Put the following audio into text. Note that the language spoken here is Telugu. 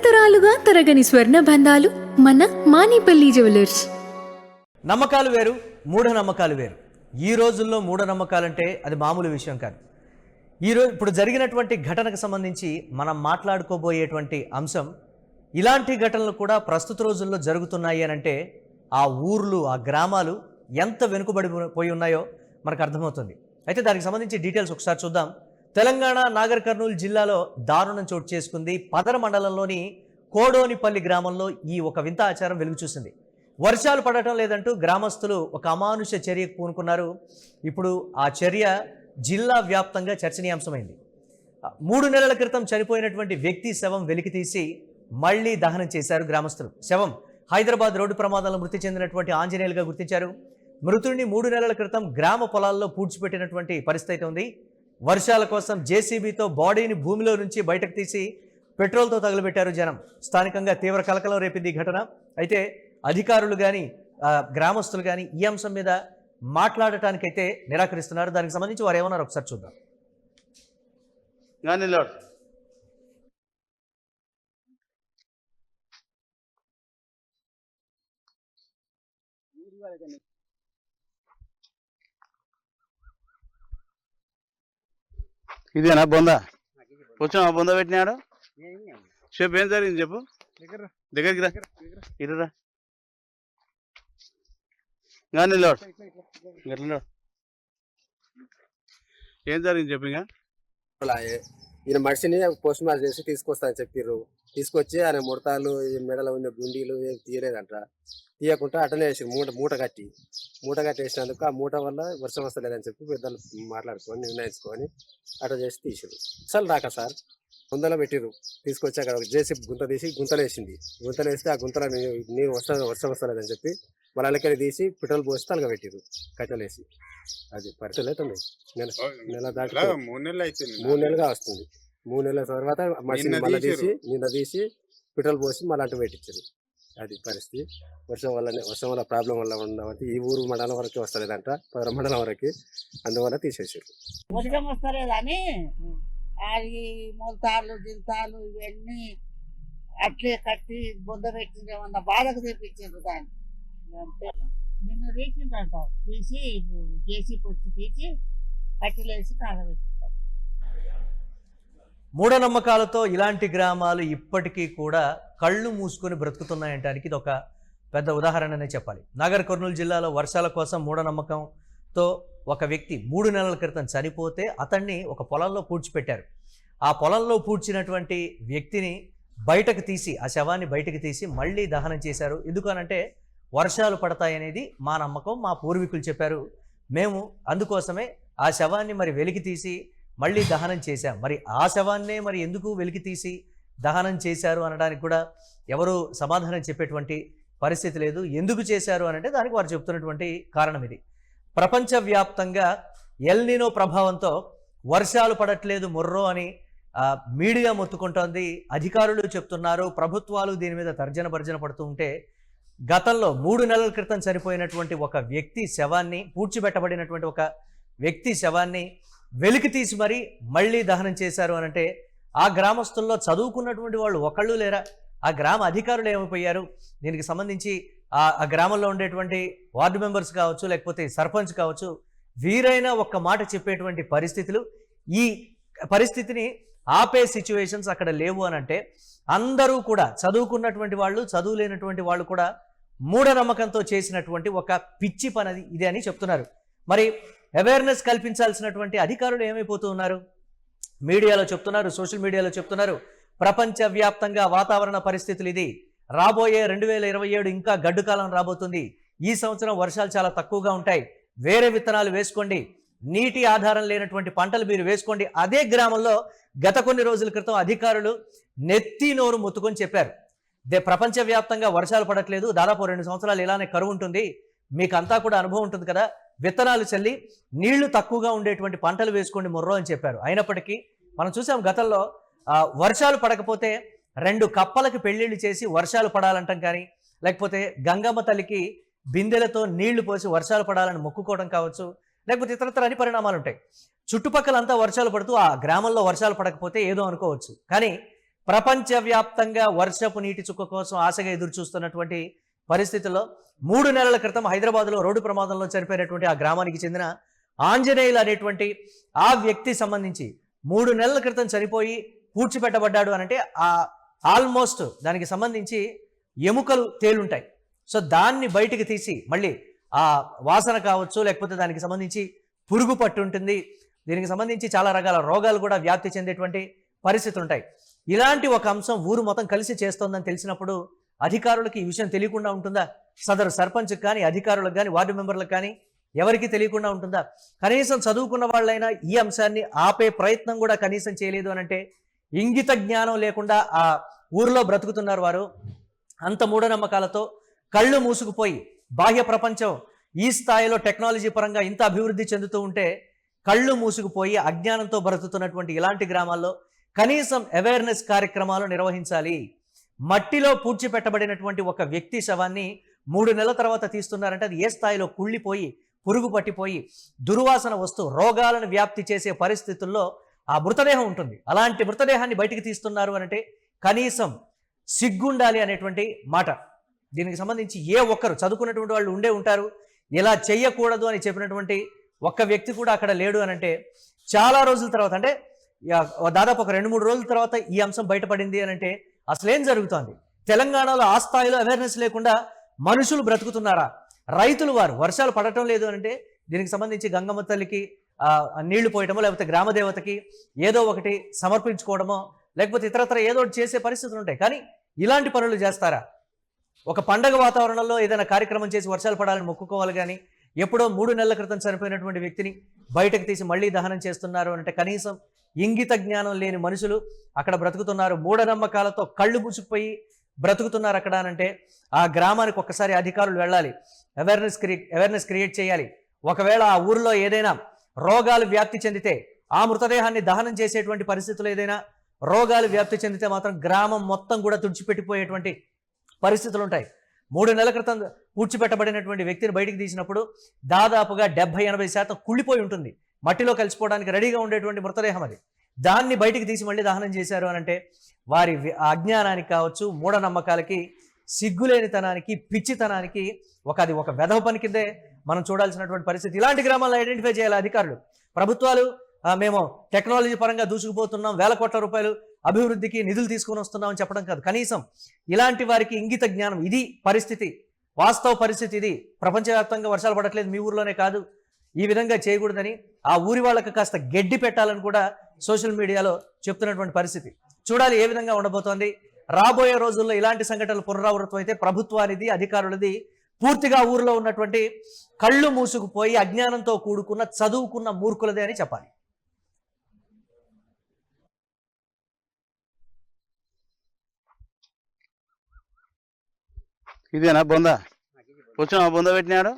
తరతరాలుగా తరగని స్వర్ణ బంధాలు మన మానిపల్లి జ్యువెలర్స్. నమ్మకాలు వేరు, మూఢనమ్మకాలు వేరు. ఈ రోజుల్లో మూఢనమ్మకాలంటే అది మామూలు విషయం కాదు. ఇప్పుడు జరిగినటువంటి ఘటనకు సంబంధించి మనం మాట్లాడుకోబోయేటువంటి అంశం, ఇలాంటి ఘటనలు కూడా ప్రస్తుత రోజుల్లో జరుగుతున్నాయి అని అంటే ఆ ఊర్లు, ఆ గ్రామాలు ఎంత వెనుకబడిపోయి ఉన్నాయో మనకు అర్థమవుతుంది. అయితే దానికి సంబంధించి డీటెయిల్స్ ఒకసారి చూద్దాం. తెలంగాణ నాగర్ కర్నూలు జిల్లాలో దారుణం చోటు చేసుకుంది. పదర మండలంలోని కోడోనిపల్లి గ్రామంలో ఈ ఒక వింత ఆచారం వెలుగు చూసింది. వర్షాలు పడటం లేదంటూ గ్రామస్తులు ఒక అమానుష చర్యకు పూనుకున్నారు. ఇప్పుడు ఆ చర్య జిల్లా వ్యాప్తంగా చర్చనీయాంశమైంది. 3 నెలల క్రితం చనిపోయినటువంటి వ్యక్తి శవం వెలికితీసి మళ్లీ దహనం చేశారు గ్రామస్తులు. శవం హైదరాబాద్ రోడ్డు ప్రమాదంలో మృతి చెందినటువంటి ఆంజనేయులుగా గుర్తించారు. మృతుడిని 3 నెలల క్రితం గ్రామ పొలాల్లో పూడ్చిపెట్టినటువంటి పరిస్థితి ఉంది. వర్షాల కోసం జేసీబీతో బాడీని భూమిలో నుంచి బయటకు తీసి పెట్రోల్తో తగులబెట్టారు జనం. స్థానికంగా తీవ్ర కలకలం రేపింది ఈ ఘటన. అయితే అధికారులు కానీ గ్రామస్తులు కానీ ఈ అంశం మీద మాట్లాడటానికైతే నిరాకరిస్తున్నారు. దానికి సంబంధించి వారు ఏమన్నారు ఒకసారి చూద్దాం. ఇదేనా బొంద వచ్చిన బొంద పెట్టినాడు. చెప్పు ఏం జరిగింది చెప్పు. దగ్గరికి రా, ఇరా కానీ లోడ్ ఏం జరిగింది చెప్పు. ఇంకా ఈయన మనిషిని పోస్ట్ మార్టం చేసి తీసుకొస్తానని చెప్పారు. తీసుకొచ్చి ఆయన ముడతాలు, ఈ మెడలో ఉన్న గుండీలు ఏం తీయలేదంట. తీయకుండా అటనే వేసి మూట కట్టి వేసినందుకు ఆ మూట వల్ల వర్షం వస్తలేదని చెప్పి పెద్దలు మాట్లాడుకొని నిర్ణయించుకొని అట చేసి తీసారు. అసలు రాక సార్ గుంతలో పెట్టిరు. తీసుకొచ్చి అక్కడ జేసీబీ గుంత తీసి గుంతలు వేస్తే ఆ గుంతలో నీరు వర్షం వస్తలేదని చెప్పి మళ్ళీ తీసి పెట్రోల్ పోసి తలగబెట్టిరు కట్టెలేసి. అది పరిస్థితులు అవుతుంది. నెల దాటి 3 నెలలుగా వస్తుంది. 3 నెలల తర్వాత మనిషిని నిన్న తీసి పెట్రోల్ పోసి మళ్ళీ అంటూ పెట్టించారు. అది పరిస్థితి. వర్షం వల్ల ప్రాబ్లం వల్ల ఉండబట్టి ఈ ఊరు మండలం వరకు వస్తలేదంట, 10 మండలం వరకు, అందువల్ల తీసేసారు. వర్షం వస్తలేదని అది మొలతాలు జిల్తాలు ఇవన్నీ అట్లే కట్టి బొంద పెట్టిందేమన్నా బాధకు తెప్పించారు దాన్ని. అంతే నిన్న తీసిందంట, తీసి జేసీబీ వచ్చి తీసి కట్టెలేసి కాగబెట్టింటారు. మూఢనమ్మకాలతో ఇలాంటి గ్రామాలు ఇప్పటికీ కూడా కళ్ళు మూసుకొని బ్రతుకుతున్నాయంటానికి ఇది ఒక పెద్ద ఉదాహరణనే చెప్పాలి. నాగర్ కర్నూలు జిల్లాలో వర్షాల కోసం మూఢనమ్మకంతో ఒక వ్యక్తి 3 నెలల క్రితం చనిపోతే అతన్ని ఒక పొలంలో పూడ్చిపెట్టారు. ఆ పొలంలో పూడ్చినటువంటి వ్యక్తిని బయటకు తీసి, ఆ శవాన్ని బయటకు తీసి మళ్ళీ దహనం చేశారు. ఎందుకనంటే వర్షాలు పడతాయనేది మా నమ్మకం, మా పూర్వీకులు చెప్పారు. మేము అందుకోసమే ఆ శవాన్ని మరి వెలికి తీసి మళ్ళీ దహనం చేశాం. మరి ఆ శవాన్నే మరి ఎందుకు వెలికి తీసి దహనం చేశారు అనడానికి కూడా ఎవరు సమాధానం చెప్పేటువంటి పరిస్థితి లేదు. ఎందుకు చేశారు అనంటే దానికి వారు చెప్తున్నటువంటి కారణం ఇది. ప్రపంచవ్యాప్తంగా ఎల్ నినో ప్రభావంతో వర్షాలు పడట్లేదు మొర్రో అని మీడియా మొత్తుకుంటోంది. అధికారులు చెప్తున్నారు, ప్రభుత్వాలు దీని మీద తర్జన పడుతూ ఉంటే గతంలో 3 నెలల క్రితం చనిపోయినటువంటి ఒక వ్యక్తి శవాన్ని, పూడ్చిపెట్టబడినటువంటి ఒక వ్యక్తి శవాన్ని వెలికి తీసి మళ్ళీ దహనం చేశారు అనంటే ఆ గ్రామస్తుల్లో చదువుకున్నటువంటి వాళ్ళు ఒకళ్ళు లేరా? ఆ గ్రామ అధికారులు ఏమైపోయారు? దీనికి సంబంధించి ఆ గ్రామంలో ఉండేటువంటి వార్డు మెంబర్స్ కావచ్చు, లేకపోతే సర్పంచ్ కావచ్చు, వీరైనా ఒక్క మాట చెప్పేటువంటి పరిస్థితులు, ఈ పరిస్థితిని ఆపే సిచ్యువేషన్స్ అక్కడ లేవు అనంటే అందరూ కూడా చదువుకున్నటువంటి వాళ్ళు, చదువు లేనటువంటి వాళ్ళు కూడా మూఢనమ్మకంతో చేసినటువంటి ఒక పిచ్చి పని ఇది అని చెప్తున్నారు. మరి అవేర్నెస్ కల్పించాల్సినటువంటి అధికారులు ఏమైపోతూ ఉన్నారు? మీడియాలో చెప్తున్నారు, సోషల్ మీడియాలో చెప్తున్నారు, ప్రపంచవ్యాప్తంగా వాతావరణ పరిస్థితులు ఇది, రాబోయే 2027 ఇంకా గడ్డు కాలం రాబోతుంది, ఈ సంవత్సరం వర్షాలు చాలా తక్కువగా ఉంటాయి, వేరే విత్తనాలు వేసుకోండి, నీటి ఆధారం లేనటువంటి పంటలు మీరు వేసుకోండి. అదే గ్రామంలో గత కొన్ని రోజుల క్రితం అధికారులు నెత్తి నోరు ముత్తుకొని చెప్పారు, ప్రపంచవ్యాప్తంగా వర్షాలు పడట్లేదు, దాదాపు 2 సంవత్సరాలు ఇలానే కరువు ఉంటుంది, మీకంతా కూడా అనుభవం ఉంటుంది కదా, విత్తనాలు చల్లి నీళ్లు తక్కువగా ఉండేటువంటి పంటలు వేసుకోండి మొర్రో అని చెప్పారు. అయినప్పటికీ మనం చూసాం గతంలో వర్షాలు పడకపోతే 2 కప్పలకి పెళ్లిళ్ళు చేసి వర్షాలు పడాలంటాం, కానీ లేకపోతే గంగమ్మ తల్లికి బిందెలతో నీళ్లు పోసి వర్షాలు పడాలని మొక్కుకోవడం కావచ్చు, లేకపోతే ఇతరత్ర అన్ని పరిణామాలు ఉంటాయి. చుట్టుపక్కలంతా వర్షాలు పడుతూ ఆ గ్రామంలో వర్షాలు పడకపోతే ఏదో అనుకోవచ్చు, కానీ ప్రపంచవ్యాప్తంగా వర్షపు నీటి చుక్క కోసం ఆశగా ఎదురు చూస్తున్నటువంటి పరిస్థితుల్లో 3 నెలల క్రితం హైదరాబాద్లో రోడ్డు ప్రమాదంలో చనిపోయినటువంటి ఆ గ్రామానికి చెందిన ఆంజనేయులు అనేటువంటి ఆ వ్యక్తి సంబంధించి 3 నెలల క్రితం చనిపోయి పూడ్చిపెట్టబడ్డాడు అనంటే ఆ ఆల్మోస్ట్ దానికి సంబంధించి ఎముకలు తేలుంటాయి. సో దాన్ని బయటికి తీసి మళ్ళీ ఆ వాసన కావచ్చు, లేకపోతే దానికి సంబంధించి పురుగు పట్టు ఉంటుంది, దీనికి సంబంధించి చాలా రకాల రోగాలు కూడా వ్యాప్తి చెందేటువంటి పరిస్థితులు ఉంటాయి. ఇలాంటి ఒక అంశం ఊరు మొత్తం కలిసి చేస్తోందని తెలిసినప్పుడు అధికారులకి ఈ విషయం తెలియకుండా ఉంటుందా? సదరు సర్పంచ్కి కానీ, అధికారులకు కానీ, వార్డు మెంబర్లకు కానీ ఎవరికి తెలియకుండా ఉంటుందా? కనీసం చదువుకున్న వాళ్ళైనా ఈ అంశాన్ని ఆపే ప్రయత్నం కూడా కనీసం చేయలేదు అని అంటే ఇంగిత జ్ఞానం లేకుండా ఆ ఊరిలో బ్రతుకుతున్నారు వారు. అంత మూఢనమ్మకాలతో కళ్ళు మూసుకుపోయి బాహ్య ప్రపంచం ఈ స్థాయిలో టెక్నాలజీ పరంగా ఇంత అభివృద్ధి చెందుతూ ఉంటే కళ్ళు మూసుకుపోయి అజ్ఞానంతో బ్రతుకుతున్నటువంటి ఇలాంటి గ్రామాల్లో కనీసం అవేర్నెస్ కార్యక్రమాలు నిర్వహించాలి. మట్టిలో పూడ్చిపెట్టబడినటువంటి ఒక వ్యక్తి శవాన్ని 3 నెలల తర్వాత తీస్తున్నారంటే అది ఏ స్థాయిలో కుళ్ళిపోయి పురుగు పట్టిపోయి దుర్వాసన వస్తూ రోగాలను వ్యాప్తి చేసే పరిస్థితుల్లో ఆ మృతదేహం ఉంటుంది. అలాంటి మృతదేహాన్ని బయటికి తీస్తున్నారు అనంటే కనీసం సిగ్గుండాలి అనేటువంటి మాట. దీనికి సంబంధించి ఏ ఒక్కరు చదువుకున్నటువంటి వాళ్ళు ఉండే ఉంటారు, ఇలా చెయ్యకూడదు అని చెప్పినటువంటి ఒక్క వ్యక్తి కూడా అక్కడ లేడు అనంటే చాలా రోజుల తర్వాత, అంటే దాదాపు ఒక 2-3 రోజుల తర్వాత ఈ అంశం బయటపడింది అనంటే అసలు ఏం జరుగుతోంది? తెలంగాణలో ఆ స్థాయిలో అవేర్నెస్ లేకుండా మనుషులు బ్రతుకుతున్నారా? రైతులు వారు వర్షాలు పడటం లేదు అంటే దీనికి సంబంధించి గంగమ్మ తల్లికి నీళ్లు పోయటమో, లేకపోతే గ్రామదేవతకి ఏదో ఒకటి సమర్పించుకోవడమో, లేకపోతే ఇతరత్ర ఏదో ఒకటి చేసే పరిస్థితులు ఉంటాయి. కానీ ఇలాంటి పనులు చేస్తారా? ఒక పండగ వాతావరణంలో ఏదైనా కార్యక్రమం చేసి వర్షాలు పడాలని మొక్కుకోవాలి, కానీ ఎప్పుడో 3 నెలల క్రితం చనిపోయినటువంటి వ్యక్తిని బయటకు తీసి మళ్ళీ దహనం చేస్తున్నారు అంటే కనీసం ఇంగిత జ్ఞానం లేని మనుషులు అక్కడ బ్రతుకుతున్నారు. మూఢనమ్మకాలతో కళ్ళు మూసుకుపోయి బ్రతుకుతున్నారు అక్కడ అనంటే ఆ గ్రామానికి ఒక్కసారి అధికారులు వెళ్ళాలి, అవేర్నెస్ క్రియేట్ చేయాలి. ఒకవేళ ఆ ఊరిలో ఏదైనా రోగాలు వ్యాప్తి చెందితే, ఆ మృతదేహాన్ని దహనం చేసేటువంటి పరిస్థితులు ఏదైనా రోగాలు వ్యాప్తి చెందితే మాత్రం గ్రామం మొత్తం కూడా తుడిచిపెట్టిపోయేటువంటి పరిస్థితులు ఉంటాయి. 3 నెలల క్రితం పూడ్చిపెట్టబడినటువంటి వ్యక్తిని బయటికి తీసినప్పుడు దాదాపుగా 70-80% కుళ్ళిపోయి ఉంటుంది. మట్టిలో కలిసిపోవడానికి రెడీగా ఉండేటువంటి మృతదేహం అది. దాన్ని బయటికి తీసి మళ్ళీ దహనం చేశారు అనంటే వారి అజ్ఞానానికి కావచ్చు, మూఢనమ్మకాలకి, సిగ్గులేనితనానికి, పిచ్చితనానికి అది ఒక వెధవ పని కిందే మనం చూడాల్సినటువంటి పరిస్థితి. ఇలాంటి గ్రామాలను ఐడెంటిఫై చేయాలి అధికారులు. ప్రభుత్వాలు మేము టెక్నాలజీ పరంగా దూసుకుపోతున్నాం, వేల కోట్ల రూపాయలు అభివృద్ధికి నిధులు తీసుకుని వస్తున్నాం అని చెప్పడం కాదు. కనీసం ఇలాంటి వారికి ఇంగిత జ్ఞానం, ఇది పరిస్థితి, వాస్తవ పరిస్థితి ఇది. ప్రపంచవ్యాప్తంగా వర్షాలు పడట్లేదు, మీ ఊర్లోనే కాదు, ఈ విధంగా చేయకూడదని ఆ ఊరి వాళ్ళకి కాస్త గడ్డి పెట్టాలని కూడా సోషల్ మీడియాలో చెప్తున్నటువంటి పరిస్థితి. చూడాలి ఏ విధంగా ఉండబోతోంది. రాబోయే రోజుల్లో ఇలాంటి సంఘటనలు పునరావృతం అయితే ప్రభుత్వానిది, అధికారులది పూర్తిగా ఊరిలో ఉన్నటువంటి కళ్ళు మూసుకుపోయి అజ్ఞానంతో కూడుకున్న చదువుకున్న మూర్ఖులదే అని చెప్పాలి. ఇదేనా బొంద? వచ్చిన బొంద పెట్టినాడు.